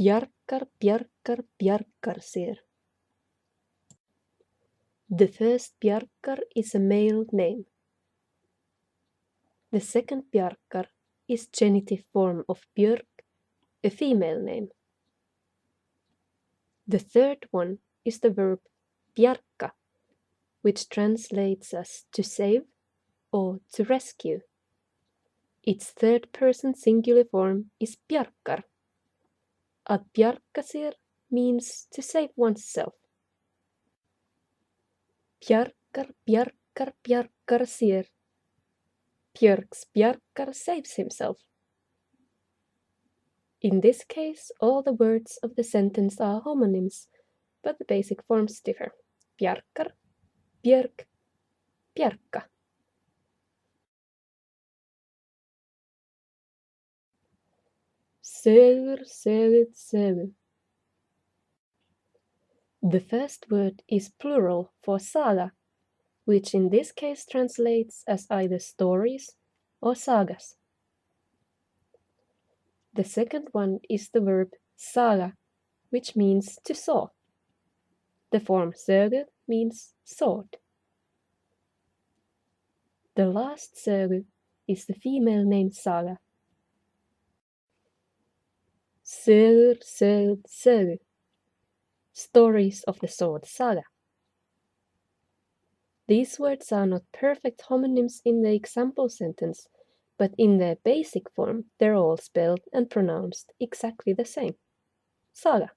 Bjarkar, bjarkar, bjarkar sér. The first Bjarkar is a male name. The second Bjarkar is genitive form of Björk, a female name. The third one is the verb bjarka, which translates as to save or to rescue. Its third person singular form is bjarkar. Að bjarga sér means to save oneself. Bjarkar, bjarkar, bjarkar sér. Björk's bjarkar saves himself. In this case, all the words of the sentence are homonyms, but the basic forms differ. Bjarkar, björk, bjarka. Sögur, sögur, sögur. The first word is plural for saga, which in this case translates as either stories or sagas. The second one is the verb saga, which means to saw. The form sögur means sword. The last sögur is the female name saga. Sögur, sögur, sögur. Stories of the sword saga. These words are not perfect homonyms in the example sentence, but in their basic form they're all spelled and pronounced exactly the same. Saga.